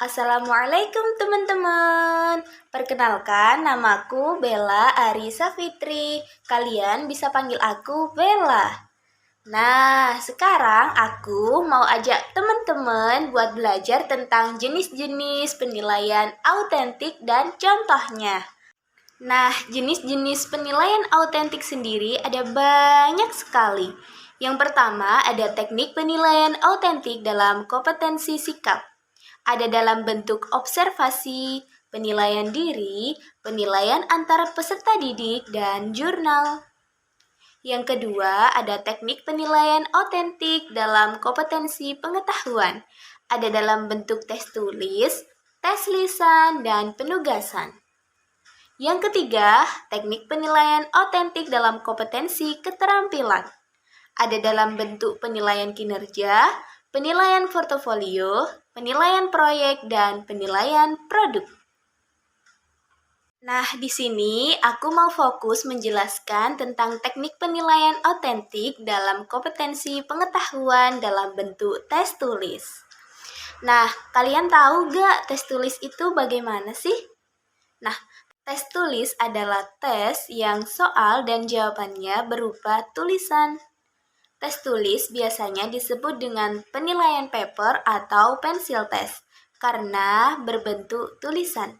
Assalamualaikum teman-teman. Perkenalkan, namaku Bella Arisa Fitri. Kalian bisa panggil aku Bella. Nah, sekarang aku mau ajak teman-teman buat belajar tentang jenis-jenis penilaian autentik dan contohnya. Nah, jenis-jenis penilaian autentik sendiri ada banyak sekali. Yang pertama, ada teknik penilaian autentik dalam kompetensi sikap. Ada dalam bentuk observasi, penilaian diri, penilaian antara peserta didik, dan jurnal. Yang kedua, ada teknik penilaian autentik dalam kompetensi pengetahuan. Ada dalam bentuk tes tulis, tes lisan, dan penugasan. Yang ketiga, teknik penilaian autentik dalam kompetensi keterampilan. Ada dalam bentuk penilaian kinerja, penilaian portofolio, penilaian proyek, dan penilaian produk. Nah, di sini aku mau fokus menjelaskan tentang teknik penilaian autentik dalam kompetensi pengetahuan dalam bentuk tes tulis. Nah, kalian tahu gak tes tulis itu bagaimana sih? Nah, tes tulis adalah tes yang soal dan jawabannya berupa tulisan. Tes tulis biasanya disebut dengan penilaian paper atau pensil tes karena berbentuk tulisan.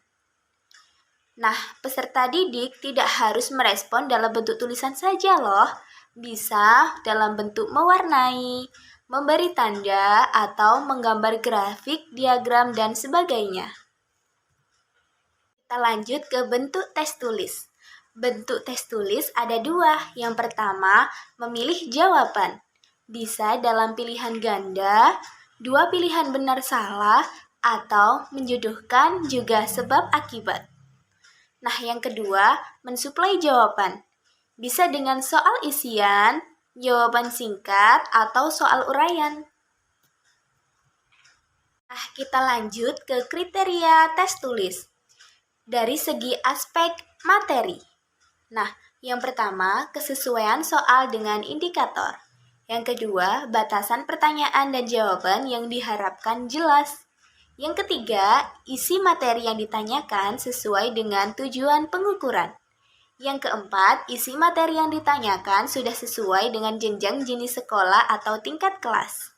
Nah, peserta didik tidak harus merespon dalam bentuk tulisan saja loh. Bisa dalam bentuk mewarnai, memberi tanda, atau menggambar grafik, diagram, dan sebagainya. Kita lanjut ke bentuk tes tulis. Bentuk tes tulis ada dua. Yang pertama, memilih jawaban. Bisa dalam pilihan ganda, dua pilihan benar salah, atau menjodohkan juga sebab akibat. Nah, yang kedua, mensuplai jawaban. Bisa dengan soal isian, jawaban singkat, atau soal uraian. Nah, kita lanjut ke kriteria tes tulis. Dari segi aspek materi. Nah, yang pertama, kesesuaian soal dengan indikator. Yang kedua, batasan pertanyaan dan jawaban yang diharapkan jelas. Yang ketiga, isi materi yang ditanyakan sesuai dengan tujuan pengukuran. Yang keempat, isi materi yang ditanyakan sudah sesuai dengan jenjang jenis sekolah atau tingkat kelas.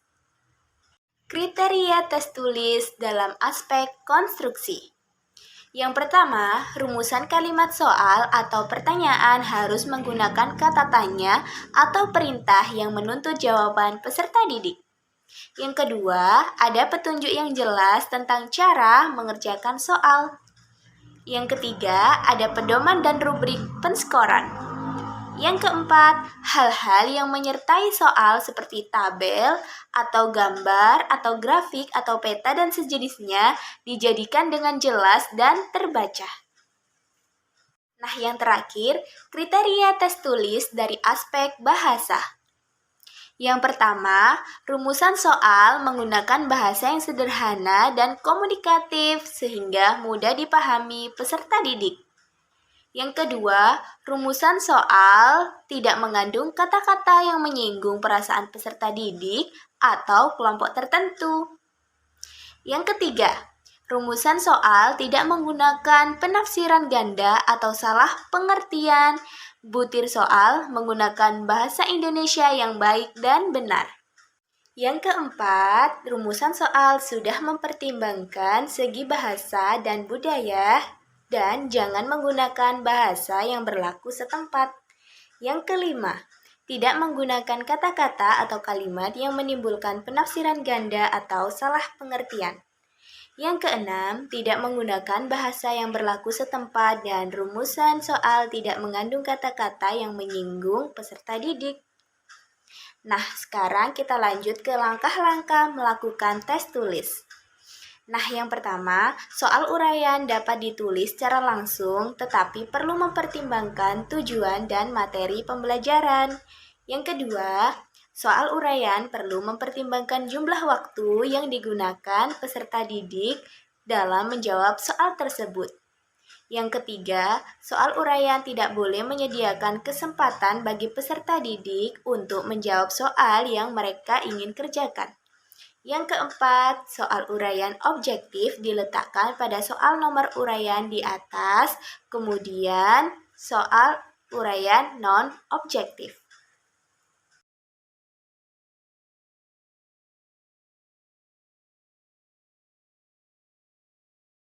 Kriteria tes tulis dalam aspek konstruksi. Yang pertama, rumusan kalimat soal atau pertanyaan harus menggunakan kata tanya atau perintah yang menuntut jawaban peserta didik. Yang kedua, ada petunjuk yang jelas tentang cara mengerjakan soal. Yang ketiga, ada pedoman dan rubrik penskoran. Yang keempat, hal-hal yang menyertai soal seperti tabel atau gambar atau grafik atau peta dan sejenisnya dijadikan dengan jelas dan terbaca. Nah, yang terakhir, kriteria tes tulis dari aspek bahasa. Yang pertama, rumusan soal menggunakan bahasa yang sederhana dan komunikatif sehingga mudah dipahami peserta didik. Yang kedua, rumusan soal tidak mengandung kata-kata yang menyinggung perasaan peserta didik atau kelompok tertentu. Yang ketiga, rumusan soal tidak menggunakan penafsiran ganda atau salah pengertian. Butir soal menggunakan bahasa Indonesia yang baik dan benar. Yang keempat, rumusan soal sudah mempertimbangkan segi bahasa dan budaya dan jangan menggunakan bahasa yang berlaku setempat. Yang kelima, tidak menggunakan kata-kata atau kalimat yang menimbulkan penafsiran ganda atau salah pengertian. Yang keenam, tidak menggunakan bahasa yang berlaku setempat dan rumusan soal tidak mengandung kata-kata yang menyinggung peserta didik. Nah, sekarang kita lanjut ke langkah-langkah melakukan tes tulis. Nah, yang pertama, soal uraian dapat ditulis secara langsung, tetapi perlu mempertimbangkan tujuan dan materi pembelajaran. Yang kedua, soal uraian perlu mempertimbangkan jumlah waktu yang digunakan peserta didik dalam menjawab soal tersebut. Yang ketiga, soal uraian tidak boleh menyediakan kesempatan bagi peserta didik untuk menjawab soal yang mereka ingin kerjakan. Yang keempat, soal uraian objektif diletakkan pada soal nomor uraian di atas, kemudian soal uraian non-objektif.